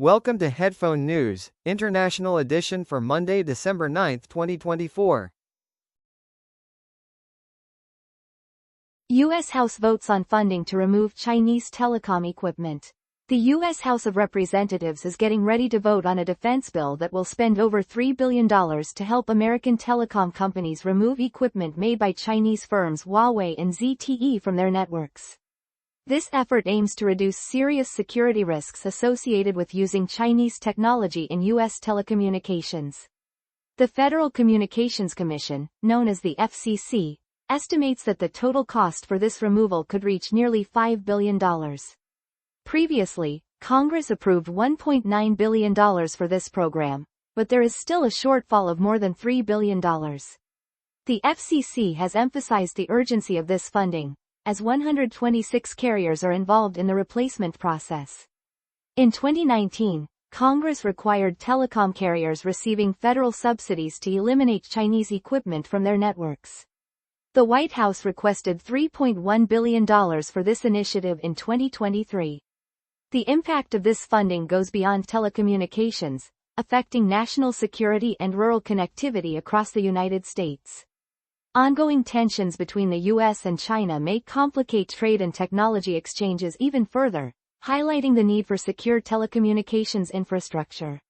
Welcome to Headphone News, International Edition for Monday, December 9, 2024. U.S. House votes on funding to remove Chinese telecom equipment. The U.S. House of Representatives is getting ready to vote on a defense bill that will spend over $3 billion to help American telecom companies remove equipment made by Chinese firms Huawei and ZTE from their networks. This effort aims to reduce serious security risks associated with using Chinese technology in U.S. telecommunications. The Federal Communications Commission, known as the FCC, estimates that the total cost for this removal could reach nearly $5 billion. Previously, Congress approved $1.9 billion for this program, but there is still a shortfall of more than $3 billion. The FCC has emphasized the urgency of this funding, as 126 carriers are involved in the replacement process. In 2019, Congress required telecom carriers receiving federal subsidies to eliminate Chinese equipment from their networks. The White House requested $3.1 billion for this initiative in 2023. The impact of this funding goes beyond telecommunications, affecting national security and rural connectivity across the United States. Ongoing tensions between the U.S. and China may complicate trade and technology exchanges even further, highlighting the need for secure telecommunications infrastructure.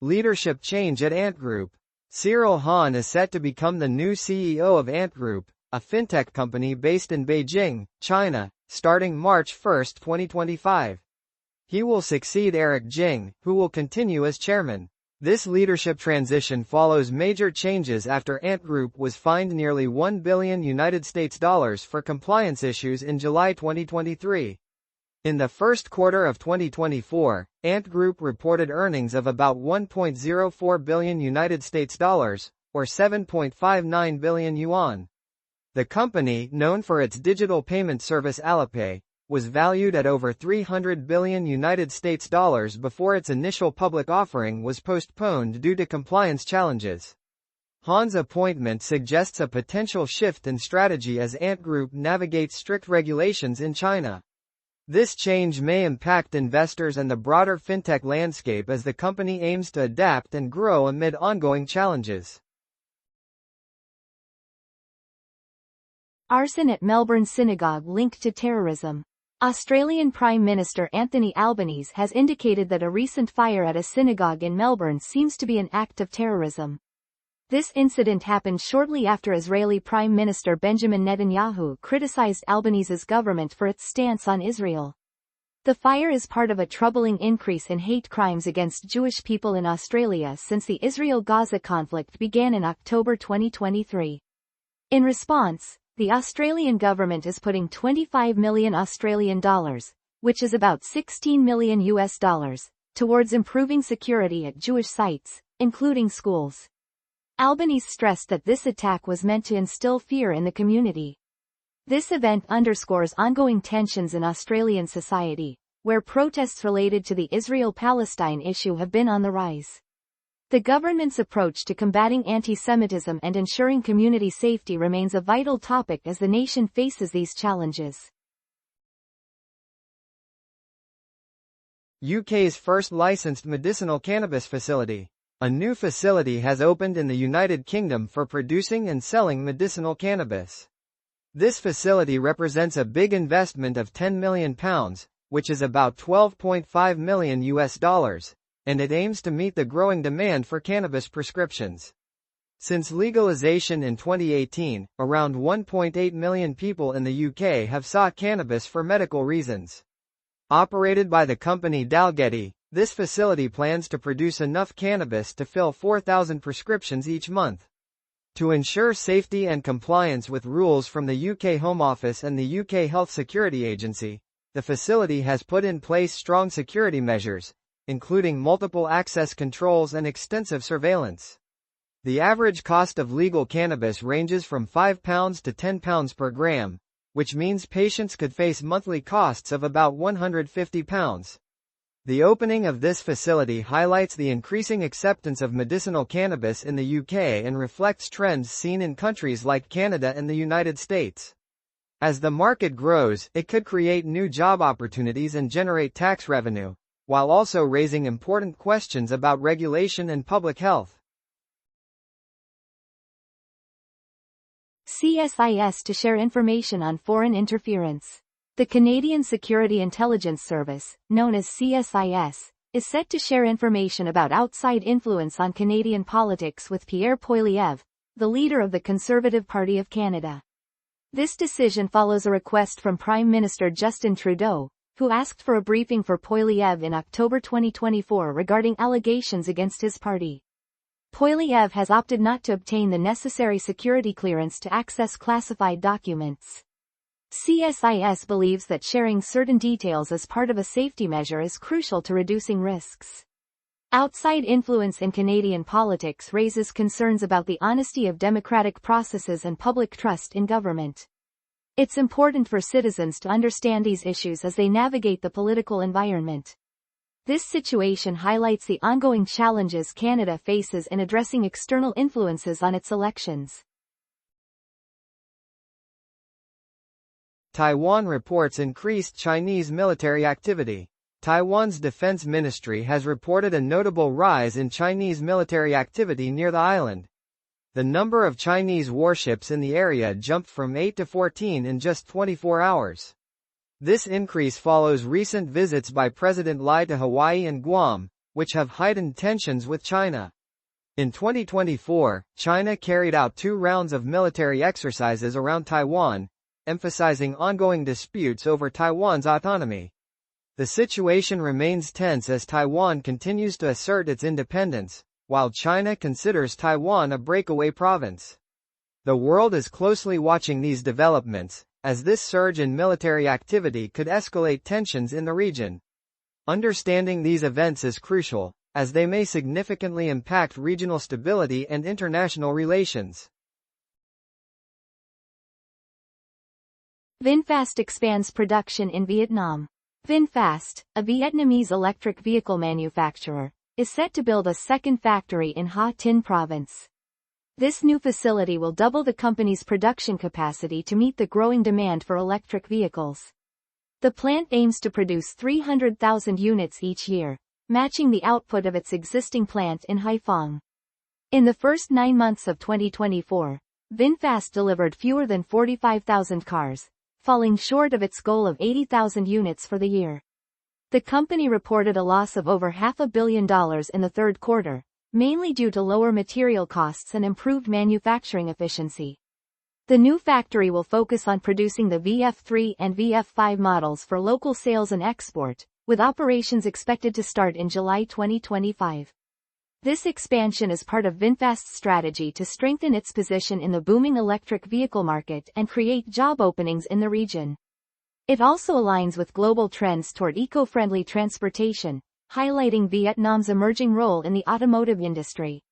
Leadership change at Ant Group. Cyril Han is set to become the new CEO of Ant Group, a fintech company based in Beijing, China, starting March 1, 2025. He will succeed Eric Jing, who will continue as chairman. This leadership transition follows major changes after Ant Group was fined nearly $1 billion for compliance issues in July 2023. In the first quarter of 2024, Ant Group reported earnings of about $1.04 billion, or 7.59 billion yuan. The company, known for its digital payment service Alipay, was valued at over $300 billion before its initial public offering was postponed due to compliance challenges. Han's appointment suggests a potential shift in strategy as Ant Group navigates strict regulations in China. This change may impact investors and the broader fintech landscape as the company aims to adapt and grow amid ongoing challenges. Arson at Melbourne Synagogue linked to terrorism. Australian Prime Minister Anthony Albanese has indicated that a recent fire at a synagogue in Melbourne seems to be an act of terrorism. This incident happened shortly after Israeli Prime Minister Benjamin Netanyahu criticized Albanese's government for its stance on Israel. The fire is part of a troubling increase in hate crimes against Jewish people in Australia since the Israel-Gaza conflict began in October 2023. In response, the Australian government is putting $25 million Australian dollars, which is about $16 million US dollars, towards improving security at Jewish sites, including schools. Albanese stressed that this attack was meant to instill fear in the community. This event underscores ongoing tensions in Australian society, where protests related to the Israel-Palestine issue have been on the rise. The government's approach to combating anti-Semitism and ensuring community safety remains a vital topic as the nation faces these challenges. UK's first licensed medicinal cannabis facility. A new facility has opened in the United Kingdom for producing and selling medicinal cannabis. This facility represents a big investment of £10 million, which is about $12.5 million US dollars. And it aims to meet the growing demand for cannabis prescriptions. Since legalization in 2018, around 1.8 million people in the UK have sought cannabis for medical reasons. Operated by the company Dalgety, this facility plans to produce enough cannabis to fill 4,000 prescriptions each month. To ensure safety and compliance with rules from the UK Home Office and the UK Health Security Agency, the facility has put in place strong security measures, including multiple access controls and extensive surveillance. The average cost of legal cannabis ranges from £5 to £10 per gram, which means patients could face monthly costs of about £150. The opening of this facility highlights the increasing acceptance of medicinal cannabis in the UK and reflects trends seen in countries like Canada and the United States. As the market grows, it could create new job opportunities and generate tax revenue, while also raising important questions about regulation and public health. CSIS to share information on foreign interference. The Canadian Security Intelligence Service, known as CSIS, is set to share information about outside influence on Canadian politics with Pierre Poilievre, the leader of the Conservative Party of Canada. This decision follows a request from Prime Minister Justin Trudeau, who asked for a briefing for Poilievre in October 2024 regarding allegations against his party. Poilievre has opted not to obtain the necessary security clearance to access classified documents. CSIS believes that sharing certain details as part of a safety measure is crucial to reducing risks. Outside influence in Canadian politics raises concerns about the honesty of democratic processes and public trust in government. It's important for citizens to understand these issues as they navigate the political environment. This situation highlights the ongoing challenges Canada faces in addressing external influences on its elections. Taiwan reports increased Chinese military activity. Taiwan's defense ministry has reported a notable rise in Chinese military activity near the island. The number of Chinese warships in the area jumped from 8 to 14 in just 24 hours. This increase follows recent visits by President Lai to Hawaii and Guam, which have heightened tensions with China. In 2024, China carried out 2 rounds of military exercises around Taiwan, emphasizing ongoing disputes over Taiwan's autonomy. The situation remains tense as Taiwan continues to assert its independence, while China considers Taiwan a breakaway province. The world is closely watching these developments, as this surge in military activity could escalate tensions in the region. Understanding these events is crucial, as they may significantly impact regional stability and international relations. VinFast expands production in Vietnam. VinFast, a Vietnamese electric vehicle manufacturer, is set to build a second factory in Ha Tinh province. This new facility will double the company's production capacity to meet the growing demand for electric vehicles. The plant aims to produce 300,000 units each year, matching the output of its existing plant in Haiphong. In the first 9 months of 2024, VinFast delivered fewer than 45,000 cars, falling short of its goal of 80,000 units for the year. The company reported a loss of over $500 million in the third quarter, mainly due to lower material costs and improved manufacturing efficiency. The new factory will focus on producing the VF3 and VF5 models for local sales and export, with operations expected to start in July 2025. This expansion is part of VinFast's strategy to strengthen its position in the booming electric vehicle market and create job openings in the region. It also aligns with global trends toward eco-friendly transportation, highlighting Vietnam's emerging role in the automotive industry.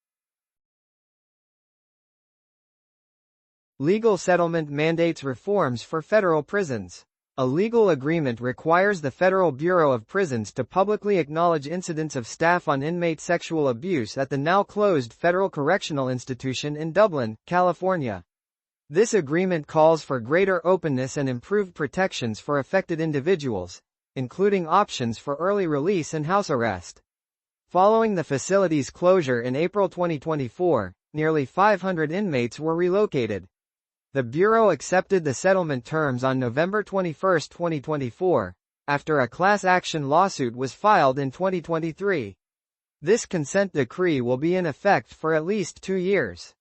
Legal settlement mandates reforms for federal prisons. A legal agreement requires the Federal Bureau of Prisons to publicly acknowledge incidents of staff on inmate sexual abuse at the now-closed Federal Correctional Institution in Dublin, California. This agreement calls for greater openness and improved protections for affected individuals, including options for early release and house arrest. Following the facility's closure in April 2024, nearly 500 inmates were relocated. The Bureau accepted the settlement terms on November 21, 2024, after a class action lawsuit was filed in 2023. This consent decree will be in effect for at least 2 years.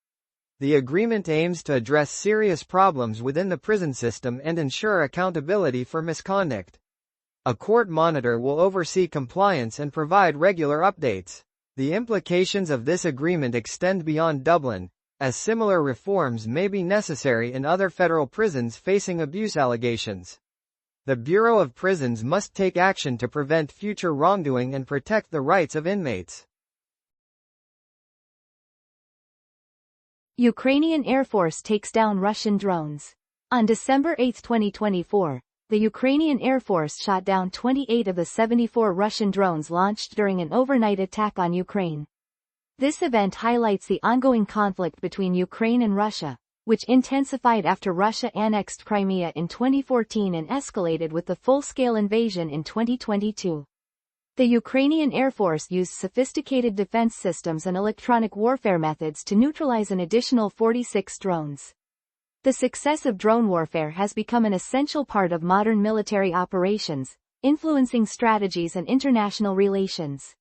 The agreement aims to address serious problems within the prison system and ensure accountability for misconduct. A court monitor will oversee compliance and provide regular updates. The implications of this agreement extend beyond Dublin, as similar reforms may be necessary in other federal prisons facing abuse allegations. The Bureau of Prisons must take action to prevent future wrongdoing and protect the rights of inmates. Ukrainian Air Force takes down Russian drones. On December 8, 2024, the Ukrainian Air Force shot down 28 of the 74 Russian drones launched during an overnight attack on Ukraine. This event highlights the ongoing conflict between Ukraine and Russia, which intensified after Russia annexed Crimea in 2014 and escalated with the full-scale invasion in 2022. The Ukrainian Air Force used sophisticated defense systems and electronic warfare methods to neutralize an additional 46 drones. The success of drone warfare has become an essential part of modern military operations, influencing strategies and international relations.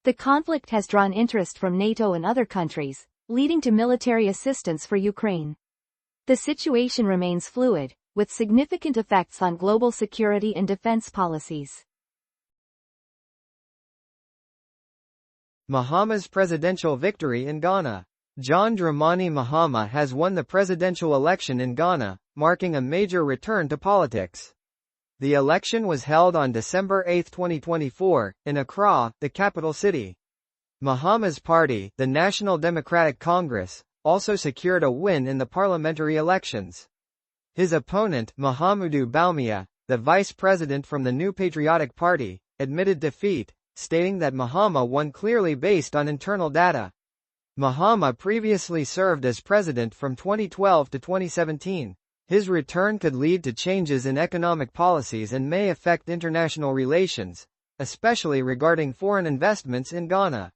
The conflict has drawn interest from NATO and other countries, leading to military assistance for Ukraine. The situation remains fluid, with significant effects on global security and defense policies. Mahama's presidential victory in Ghana. John Dramani Mahama has won the presidential election in Ghana, marking a major return to politics. The election was held on December 8, 2024, in Accra, the capital city. Mahama's party, the National Democratic Congress, also secured a win in the parliamentary elections. His opponent, Mahamudu Bawumia, the vice president from the New Patriotic Party, admitted defeat, stating that Mahama won clearly based on internal data. Mahama previously served as president from 2012 to 2017. His return could lead to changes in economic policies and may affect international relations, especially regarding foreign investments in Ghana.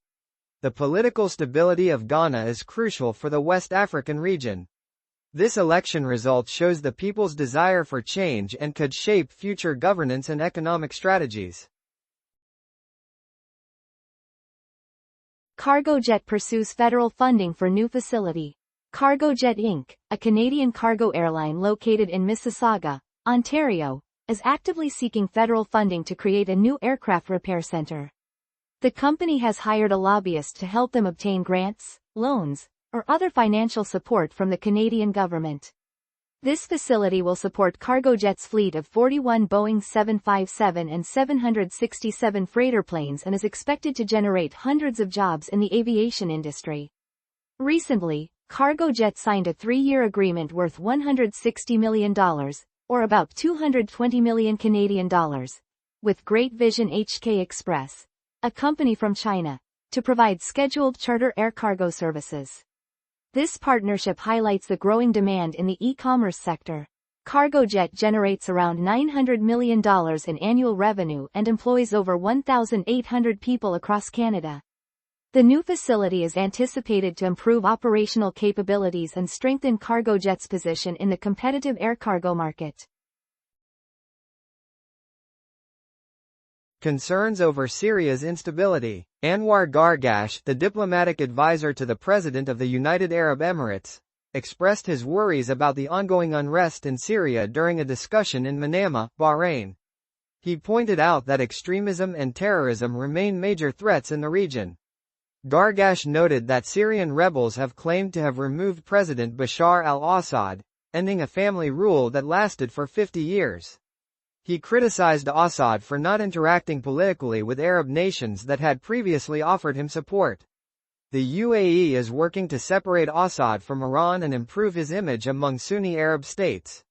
The political stability of Ghana is crucial for the West African region. This election result shows the people's desire for change and could shape future governance and economic strategies. Cargojet pursues federal funding for new facility. Cargojet Inc., a Canadian cargo airline located in Mississauga, Ontario, is actively seeking federal funding to create a new aircraft repair center. The company has hired a lobbyist to help them obtain grants, loans, or other financial support from the Canadian government. This facility will support Cargojet's fleet of 41 Boeing 757 and 767 freighter planes and is expected to generate hundreds of jobs in the aviation industry. Recently, Cargojet signed a 3-year agreement worth $160 million, or about 220 million Canadian dollars, with Great Vision HK Express, a company from China, to provide scheduled charter air cargo services. This partnership highlights the growing demand in the e-commerce sector. Cargojet generates around $900 million in annual revenue and employs over 1,800 people across Canada. The new facility is anticipated to improve operational capabilities and strengthen Cargojet's position in the competitive air cargo market. Concerns over Syria's instability. Anwar Gargash, the diplomatic advisor to the President of the United Arab Emirates, expressed his worries about the ongoing unrest in Syria during a discussion in Manama, Bahrain. He pointed out that extremism and terrorism remain major threats in the region. Gargash noted that Syrian rebels have claimed to have removed President Bashar al-Assad, ending a family rule that lasted for 50 years. He criticized Assad for not interacting politically with Arab nations that had previously offered him support. The UAE is working to separate Assad from Iran and improve his image among Sunni Arab states.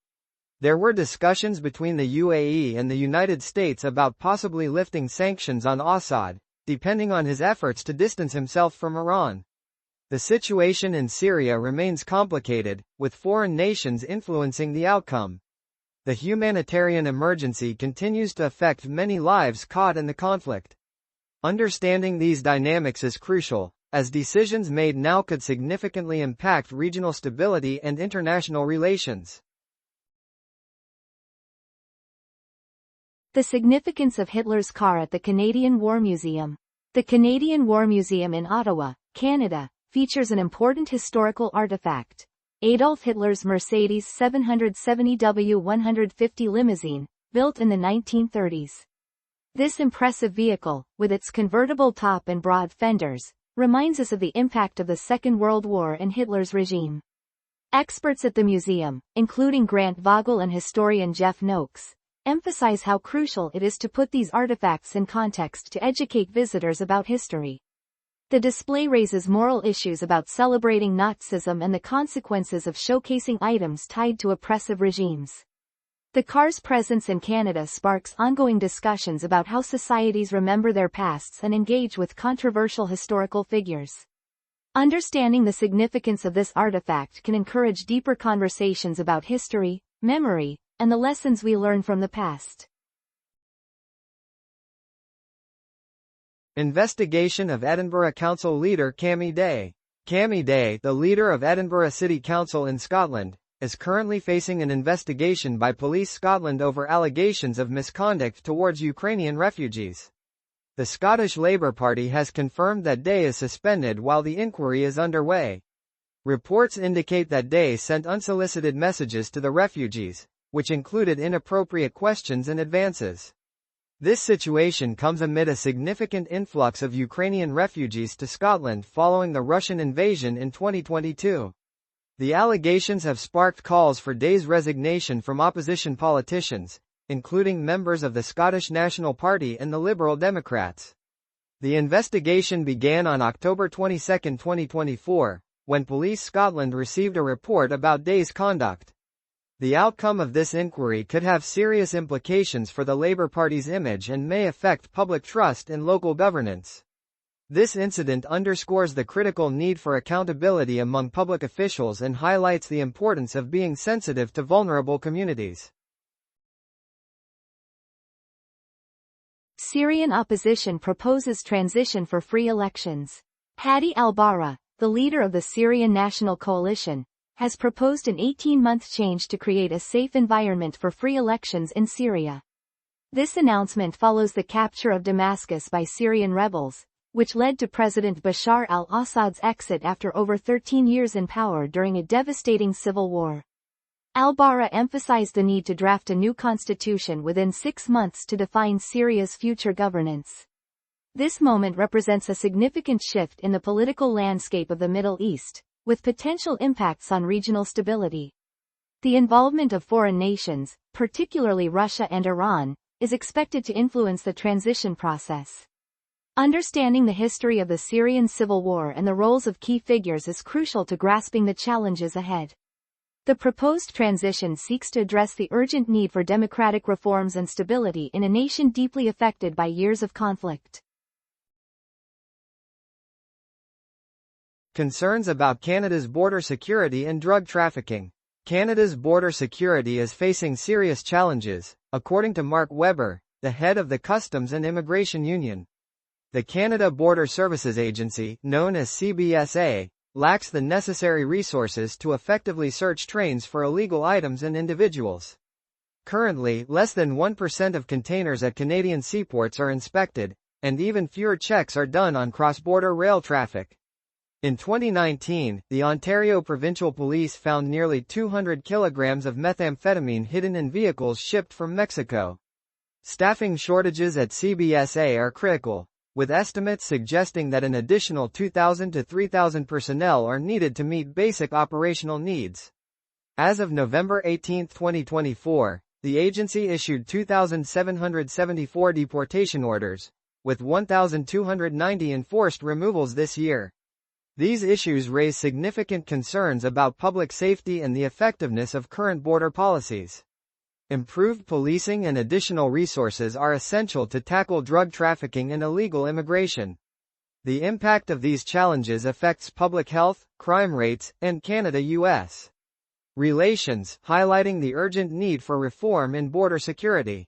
There were discussions between the UAE and the United States about possibly lifting sanctions on Assad, depending on his efforts to distance himself from Iran. The situation in Syria remains complicated, with foreign nations influencing the outcome. The humanitarian emergency continues to affect many lives caught in the conflict. Understanding these dynamics is crucial, as decisions made now could significantly impact regional stability and international relations. The significance of Hitler's car at the Canadian War Museum. The Canadian War Museum in Ottawa, Canada, features an important historical artifact: Adolf Hitler's Mercedes 770 W150 limousine, built in the 1930s. This impressive vehicle, with its convertible top and broad fenders, reminds us of the impact of the Second World War and Hitler's regime. Experts at the museum, including Grant Vogel and historian Jeff Noakes, emphasize how crucial it is to put these artifacts in context to educate visitors about history. The display raises moral issues about celebrating Nazism and the consequences of showcasing items tied to oppressive regimes. The car's presence in Canada sparks ongoing discussions about how societies remember their pasts and engage with controversial historical figures. Understanding the significance of this artifact can encourage deeper conversations about history, memory, and the lessons we learn from the past. Investigation of Edinburgh Council leader Cammy Day. Cammy Day, the leader of Edinburgh City Council in Scotland, is currently facing an investigation by Police Scotland over allegations of misconduct towards Ukrainian refugees. The Scottish Labour Party has confirmed that Day is suspended while the inquiry is underway. Reports indicate that Day sent unsolicited messages to the refugees, which included inappropriate questions and advances. This situation comes amid a significant influx of Ukrainian refugees to Scotland following the Russian invasion in 2022. The allegations have sparked calls for Day's resignation from opposition politicians, including members of the Scottish National Party and the Liberal Democrats. The investigation began on October 22, 2024, when Police Scotland received a report about Day's conduct. The outcome of this inquiry could have serious implications for the Labour Party's image and may affect public trust in local governance. This incident underscores the critical need for accountability among public officials and highlights the importance of being sensitive to vulnerable communities. Syrian opposition proposes transition for free elections. Hadi al-Barra, the leader of the Syrian National Coalition, has proposed an 18-month change to create a safe environment for free elections in Syria. This announcement follows the capture of Damascus by Syrian rebels, which led to President Bashar al-Assad's exit after over 13 years in power during a devastating civil war. Al-Barra emphasized the need to draft a new constitution within 6 months to define Syria's future governance. This moment represents a significant shift in the political landscape of the Middle East, with potential impacts on regional stability. The involvement of foreign nations, particularly Russia and Iran, is expected to influence the transition process. Understanding the history of the Syrian civil war and the roles of key figures is crucial to grasping the challenges ahead. The proposed transition seeks to address the urgent need for democratic reforms and stability in a nation deeply affected by years of conflict. Concerns about Canada's border security and drug trafficking. Canada's border security is facing serious challenges, according to Mark Webber, the head of the Customs and Immigration Union. The Canada Border Services Agency, known as CBSA, lacks the necessary resources to effectively search trains for illegal items and individuals. Currently, less than 1% of containers at Canadian seaports are inspected, and even fewer checks are done on cross-border rail traffic. In 2019, the Ontario Provincial Police found nearly 200 kilograms of methamphetamine hidden in vehicles shipped from Mexico. Staffing shortages at CBSA are critical, with estimates suggesting that an additional 2,000 to 3,000 personnel are needed to meet basic operational needs. As of November 18, 2024, the agency issued 2,774 deportation orders, with 1,290 enforced removals this year. These issues raise significant concerns about public safety and the effectiveness of current border policies. Improved policing and additional resources are essential to tackle drug trafficking and illegal immigration. The impact of these challenges affects public health, crime rates, and Canada-US relations, highlighting the urgent need for reform in border security.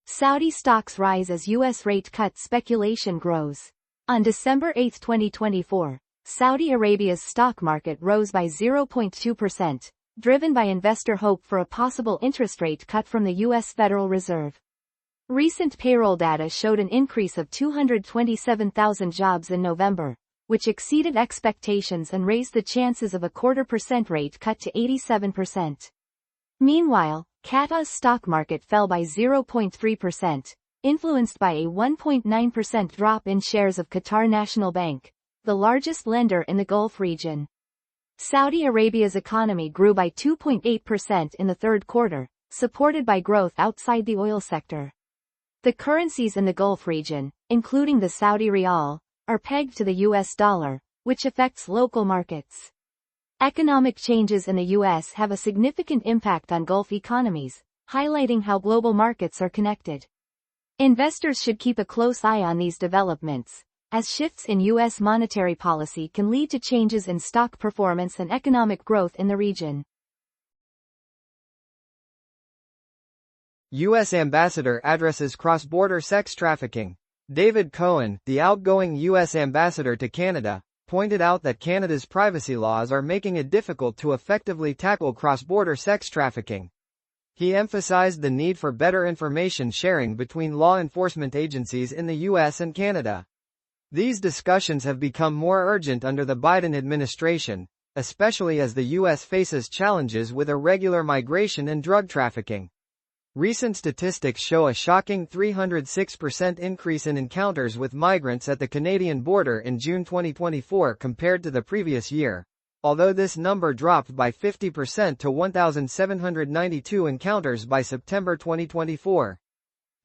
Saudi stocks rise as U.S. rate cut speculation grows. On December 8, 2024, Saudi Arabia's stock market rose by 0.2%, driven by investor hope for a possible interest rate cut from the U.S. Federal Reserve. Recent payroll data showed an increase of 227,000 jobs in November, which exceeded expectations and raised the chances of a 0.25% rate cut to 87%. Meanwhile, Qatar's stock market fell by 0.3%, influenced by a 1.9% drop in shares of Qatar National Bank, the largest lender in the Gulf region. Saudi Arabia's economy grew by 2.8% in the third quarter, supported by growth outside the oil sector. The currencies in the Gulf region, including the Saudi rial, are pegged to the US dollar, which affects local markets. Economic changes in the U.S. have a significant impact on Gulf economies, highlighting how global markets are connected. Investors should keep a close eye on these developments, as shifts in U.S. monetary policy can lead to changes in stock performance and economic growth in the region. U.S. ambassador addresses cross-border sex trafficking. David Cohen, the outgoing U.S. ambassador to Canada, pointed out that Canada's privacy laws are making it difficult to effectively tackle cross-border sex trafficking. He emphasized the need for better information sharing between law enforcement agencies in the U.S. and Canada. These discussions have become more urgent under the Biden administration, especially as the U.S. faces challenges with irregular migration and drug trafficking. Recent statistics show a shocking 306% increase in encounters with migrants at the Canadian border in June 2024 compared to the previous year, although this number dropped by 50% to 1,792 encounters by September 2024.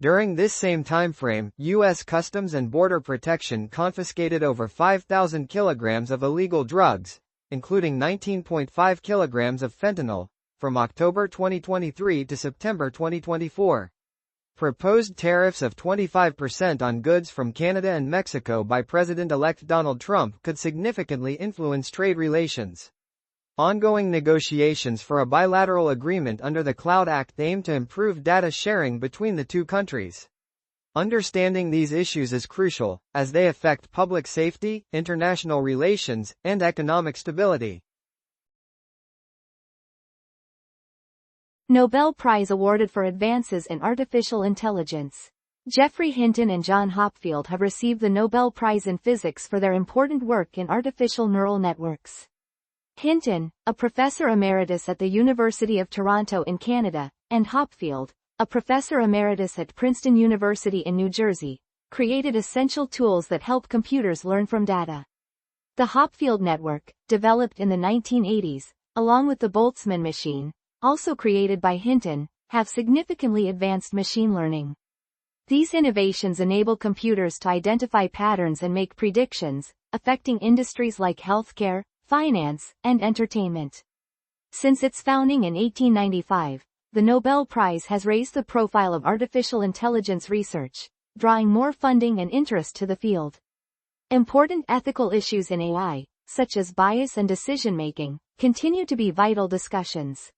During this same timeframe, U.S. Customs and Border Protection confiscated over 5,000 kilograms of illegal drugs, including 19.5 kilograms of fentanyl, from October 2023 to September 2024. Proposed tariffs of 25% on goods from Canada and Mexico by President-elect Donald Trump could significantly influence trade relations. Ongoing negotiations for a bilateral agreement under the Cloud Act aim to improve data sharing between the two countries. Understanding these issues is crucial, as they affect public safety, international relations, and economic stability. Nobel Prize awarded for advances in artificial intelligence. Geoffrey Hinton and John Hopfield have received the Nobel Prize in Physics for their important work in artificial neural networks. Hinton, a professor emeritus at the University of Toronto in Canada, and Hopfield, a professor emeritus at Princeton University in New Jersey, created essential tools that help computers learn from data. The Hopfield network, developed in the 1980s, along with the Boltzmann machine, also created by Hinton, have significantly advanced machine learning. These innovations enable computers to identify patterns and make predictions, affecting industries like healthcare, finance, and entertainment. Since its founding in 1895, the Nobel Prize has raised the profile of artificial intelligence research, drawing more funding and interest to the field. Important ethical issues in AI, such as bias and decision-making, continue to be vital discussions.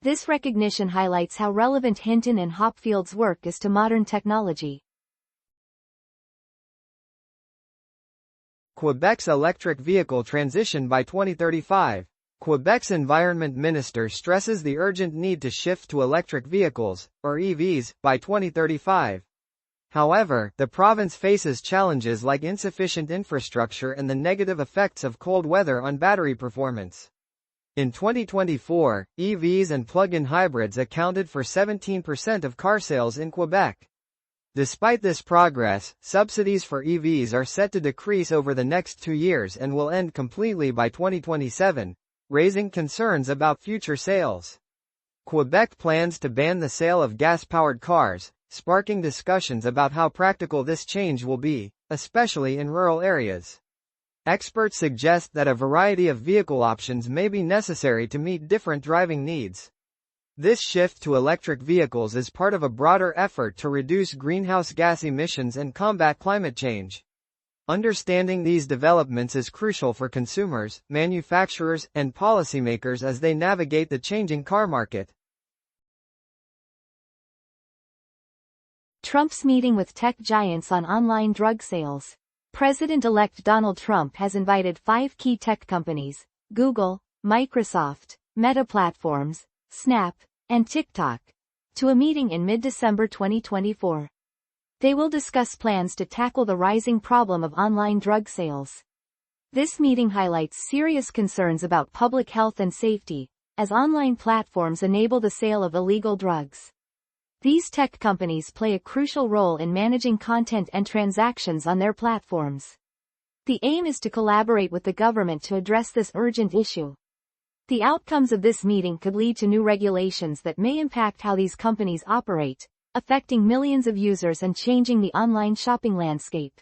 This recognition highlights how relevant Hinton and Hopfield's work is to modern technology. Quebec's electric vehicle transition by 2035. Quebec's environment minister stresses the urgent need to shift to electric vehicles, or EVs, by 2035. However, the province faces challenges like insufficient infrastructure and the negative effects of cold weather on battery performance. In 2024, EVs and plug-in hybrids accounted for 17% of car sales in Quebec. Despite this progress, subsidies for EVs are set to decrease over the next 2 years and will end completely by 2027, raising concerns about future sales. Quebec plans to ban the sale of gas-powered cars, sparking discussions about how practical this change will be, especially in rural areas. Experts suggest that a variety of vehicle options may be necessary to meet different driving needs. This shift to electric vehicles is part of a broader effort to reduce greenhouse gas emissions and combat climate change. Understanding these developments is crucial for consumers, manufacturers, and policymakers as they navigate the changing car market. Trump's meeting with tech giants on online drug sales. President-elect Donald Trump has invited 5 key tech companies, Google, Microsoft, Meta Platforms, Snap, and TikTok, to a meeting in mid-December 2024. They will discuss plans to tackle the rising problem of online drug sales. This meeting highlights serious concerns about public health and safety, as online platforms enable the sale of illegal drugs. These tech companies play a crucial role in managing content and transactions on their platforms. The aim is to collaborate with the government to address this urgent issue. The outcomes of this meeting could lead to new regulations that may impact how these companies operate, affecting millions of users and changing the online shopping landscape.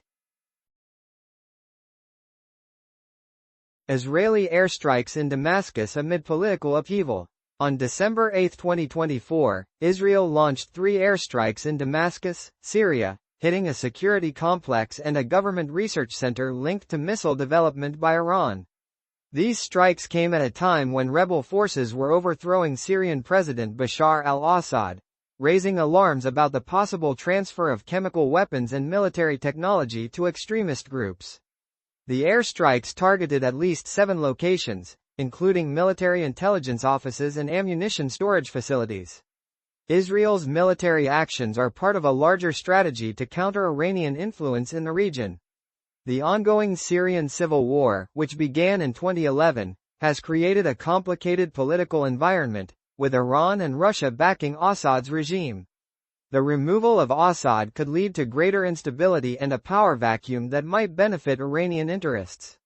Israeli airstrikes in Damascus amid political upheaval. On December 8, 2024, Israel launched 3 airstrikes in Damascus, Syria, hitting a security complex and a government research center linked to missile development by Iran. These strikes came at a time when rebel forces were overthrowing Syrian President Bashar al-Assad, raising alarms about the possible transfer of chemical weapons and military technology to extremist groups. The airstrikes targeted at least 7 locations, including military intelligence offices and ammunition storage facilities. Israel's military actions are part of a larger strategy to counter Iranian influence in the region. The ongoing Syrian civil war, which began in 2011, has created a complicated political environment, with Iran and Russia backing Assad's regime. The removal of Assad could lead to greater instability and a power vacuum that might benefit Iranian interests.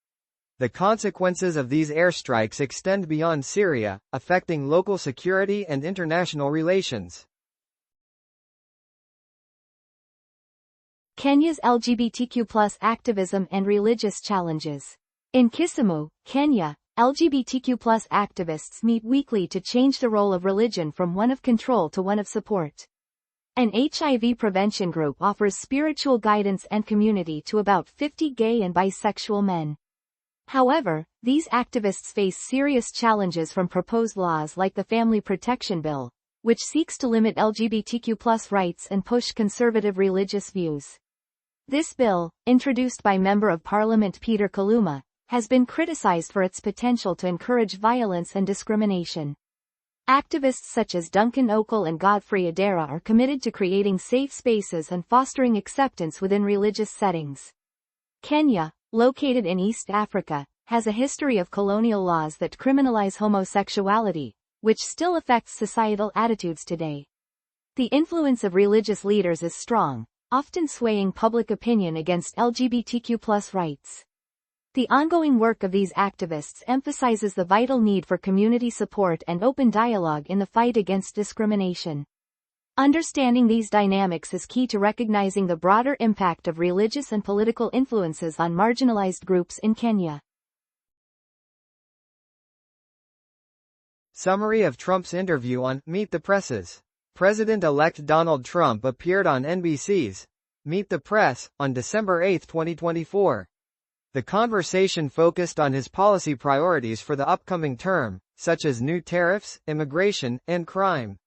The consequences of these airstrikes extend beyond Syria, affecting local security and international relations. Kenya's LGBTQ+ activism and religious challenges. In Kisumu, Kenya, LGBTQ+ activists meet weekly to change the role of religion from one of control to one of support. An HIV prevention group offers spiritual guidance and community to about 50 gay and bisexual men. However, these activists face serious challenges from proposed laws like the Family Protection Bill, which seeks to limit LGBTQ+ rights and push conservative religious views. This bill, introduced by Member of Parliament Peter Kaluma, has been criticized for its potential to encourage violence and discrimination. Activists such as Duncan Oakle and Godfrey Adera are committed to creating safe spaces and fostering acceptance within religious settings. Kenya, located in East Africa, has a history of colonial laws that criminalize homosexuality, which still affects societal attitudes today. The influence of religious leaders is strong, often swaying public opinion against LGBTQ+ rights. The ongoing work of these activists emphasizes the vital need for community support and open dialogue in the fight against discrimination. Understanding these dynamics is key to recognizing the broader impact of religious and political influences on marginalized groups in Kenya. Summary of Trump's interview on Meet the Presses. President-elect Donald Trump appeared on NBC's Meet the Press on December 8, 2024. The conversation focused on his policy priorities for the upcoming term, such as new tariffs, immigration, and crime.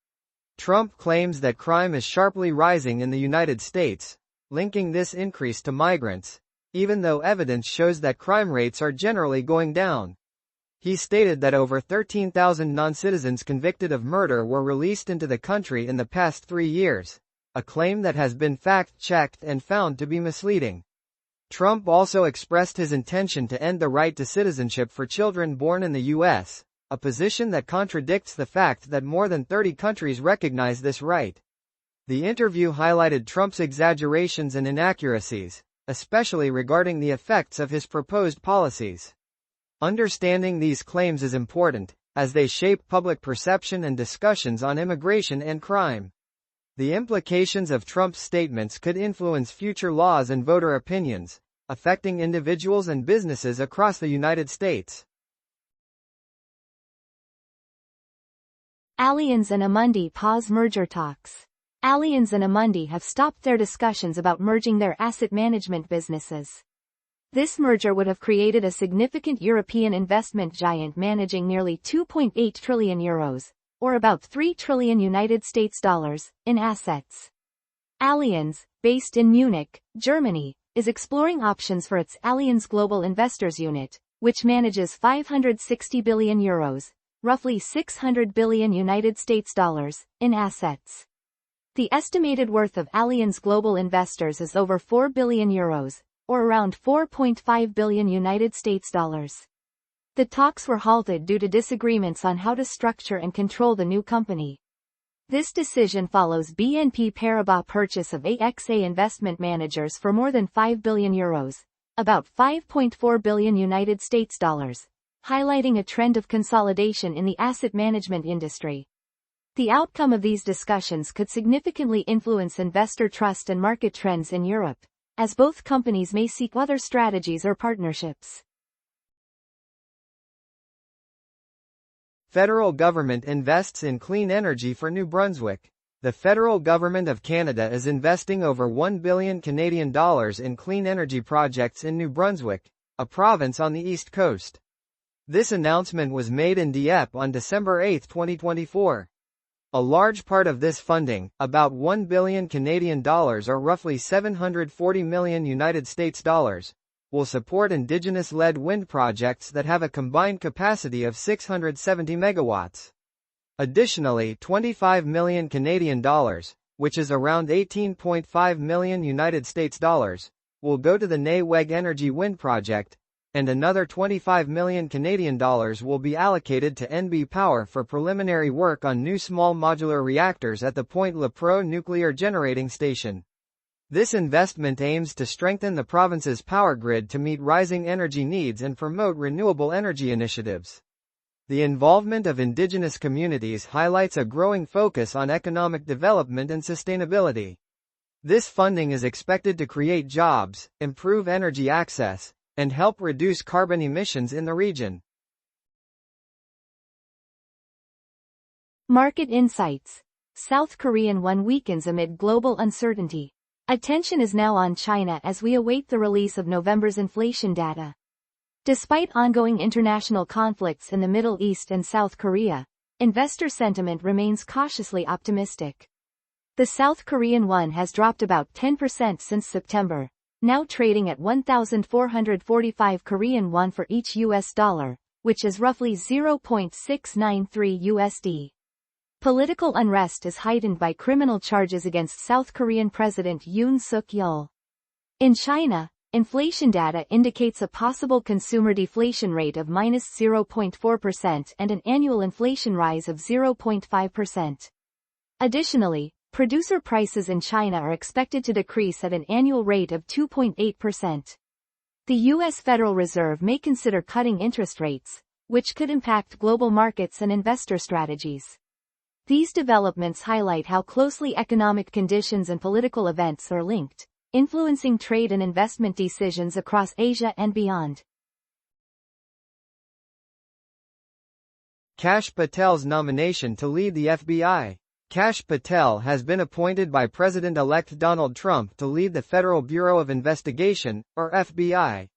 Trump claims that crime is sharply rising in the United States, linking this increase to migrants, even though evidence shows that crime rates are generally going down. He stated that over 13,000 non-citizens convicted of murder were released into the country in the past 3 years, a claim that has been fact-checked and found to be misleading. Trump also expressed his intention to end the right to citizenship for children born in the U.S., a position that contradicts the fact that more than 30 countries recognize this right. The interview highlighted Trump's exaggerations and inaccuracies, especially regarding the effects of his proposed policies. Understanding these claims is important, as they shape public perception and discussions on immigration and crime. The implications of Trump's statements could influence future laws and voter opinions, affecting individuals and businesses across the United States. Allianz and Amundi pause merger talks. Allianz and Amundi have stopped their discussions about merging their asset management businesses. This merger would have created a significant European investment giant managing nearly 2.8 trillion euros, or about $3 trillion United States dollars, in assets. Allianz, based in Munich, Germany, is exploring options for its Allianz Global Investors Unit, which manages 560 billion euros, roughly 600 billion United States dollars, in assets. The estimated worth of Allianz Global Investors is over 4 billion euros, or around 4.5 billion United States dollars. The talks were halted due to disagreements on how to structure and control the new company. This decision follows BNP Paribas' purchase of AXA Investment Managers for more than 5 billion euros, about 5.4 billion United States dollars, highlighting a trend of consolidation in the asset management industry. The outcome of these discussions could significantly influence investor trust and market trends in Europe, as both companies may seek other strategies or partnerships. Federal government invests in clean energy for New Brunswick. The federal government of Canada is investing over $1 billion Canadian dollars in clean energy projects in New Brunswick, a province on the east coast. This announcement was made in Dieppe on December 8, 2024. A large part of this funding, about $1 billion Canadian dollars or roughly $740 million United States dollars, will support indigenous-led wind projects that have a combined capacity of 670 megawatts. Additionally, $25 million Canadian dollars, which is around 18.5 million United States dollars, will go to the Neweg Energy Wind Project, and another $25 million Canadian dollars will be allocated to NB Power for preliminary work on new small modular reactors at the Point Lepreau nuclear generating station. This investment aims to strengthen the province's power grid to meet rising energy needs and promote renewable energy initiatives. The involvement of indigenous communities highlights a growing focus on economic development and sustainability. This funding is expected to create jobs, improve energy access, and help reduce carbon emissions in the region. Market insights. South Korean won weakens amid global uncertainty. Attention is now on China as we await the release of November's inflation data. Despite ongoing international conflicts in the Middle East and South Korea, investor sentiment remains cautiously optimistic. The South Korean won has dropped about 10% since September, now trading at 1,445 Korean won for each US dollar, which is roughly 0.693 USD. Political unrest is heightened by criminal charges against South Korean President Yoon Suk-yeol. In China, inflation data indicates a possible consumer deflation rate of -0.4% and an annual inflation rise of 0.5%. Additionally, producer prices in China are expected to decrease at an annual rate of 2.8%. The U.S. Federal Reserve may consider cutting interest rates, which could impact global markets and investor strategies. These developments highlight how closely economic conditions and political events are linked, influencing trade and investment decisions across Asia and beyond. Kash Patel's nomination to lead the FBI. Kash Patel has been appointed by President-elect Donald Trump to lead the Federal Bureau of Investigation, or FBI.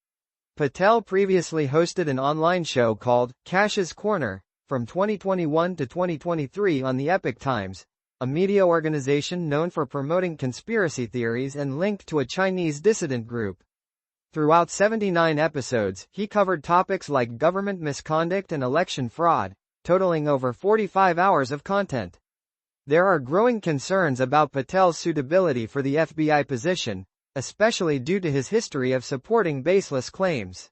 Patel previously hosted an online show called Kash's Corner from 2021 to 2023 on the Epoch Times, a media organization known for promoting conspiracy theories and linked to a Chinese dissident group. Throughout 79 episodes, he covered topics like government misconduct and election fraud, totaling over 45 hours of content. There are growing concerns about Patel's suitability for the FBI position, especially due to his history of supporting baseless claims.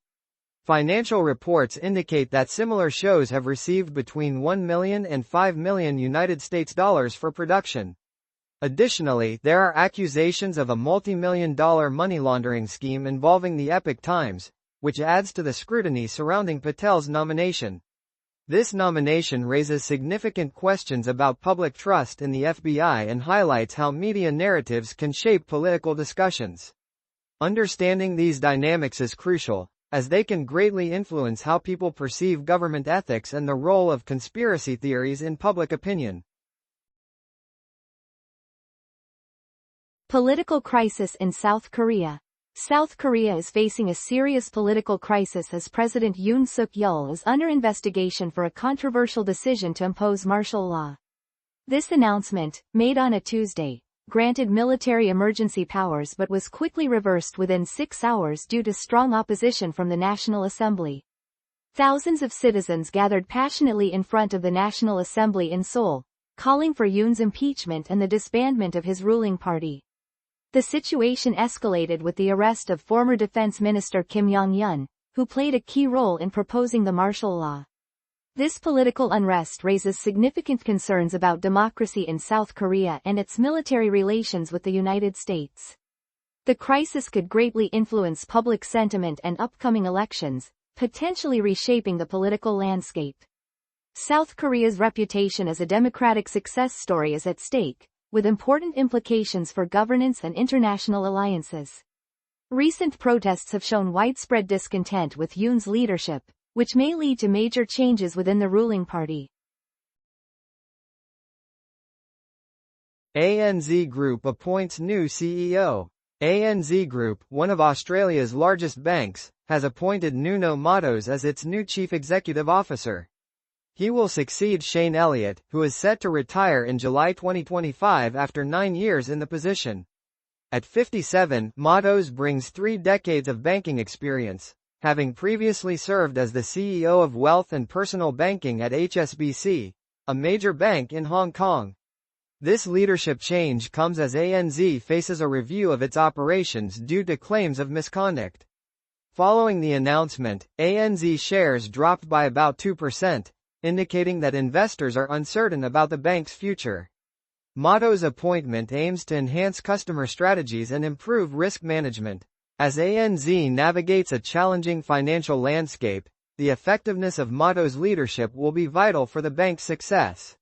Financial reports indicate that similar shows have received between $1 million and $5 million United States dollars for production. Additionally, there are accusations of a multi-million-dollar money laundering scheme involving the Epoch Times, which adds to the scrutiny surrounding Patel's nomination. This nomination raises significant questions about public trust in the FBI and highlights how media narratives can shape political discussions. Understanding these dynamics is crucial, as they can greatly influence how people perceive government ethics and the role of conspiracy theories in public opinion. Political crisis in South Korea. South Korea is facing a serious political crisis as President Yoon Suk-yeol is under investigation for a controversial decision to impose martial law. This announcement, made on a Tuesday, granted military emergency powers but was quickly reversed within 6 hours due to strong opposition from the National Assembly. Thousands of citizens gathered passionately in front of the National Assembly in Seoul, calling for Yoon's impeachment and the disbandment of his ruling party. The situation escalated with the arrest of former Defense Minister Kim Yong-yeon, who played a key role in proposing the martial law. This political unrest raises significant concerns about democracy in South Korea and its military relations with the United States. The crisis could greatly influence public sentiment and upcoming elections, potentially reshaping the political landscape. South Korea's reputation as a democratic success story is at stake, with important implications for governance and international alliances. Recent protests have shown widespread discontent with Yoon's leadership, which may lead to major changes within the ruling party. ANZ Group appoints new CEO. ANZ Group, one of Australia's largest banks, has appointed Nuno Matos as its new Chief Executive Officer. He will succeed Shane Elliott, who is set to retire in July 2025 after 9 years in the position. At 57, Matos brings 3 decades of banking experience, having previously served as the CEO of Wealth and Personal Banking at HSBC, a major bank in Hong Kong. This leadership change comes as ANZ faces a review of its operations due to claims of misconduct. Following the announcement, ANZ shares dropped by about 2%, indicating that investors are uncertain about the bank's future. Matos' appointment aims to enhance customer strategies and improve risk management. As ANZ navigates a challenging financial landscape, the effectiveness of Matos' leadership will be vital for the bank's success.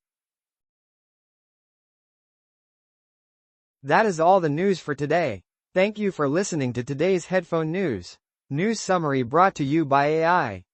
That is all the news for today. Thank you for listening to today's headphone news. News summary brought to you by AI.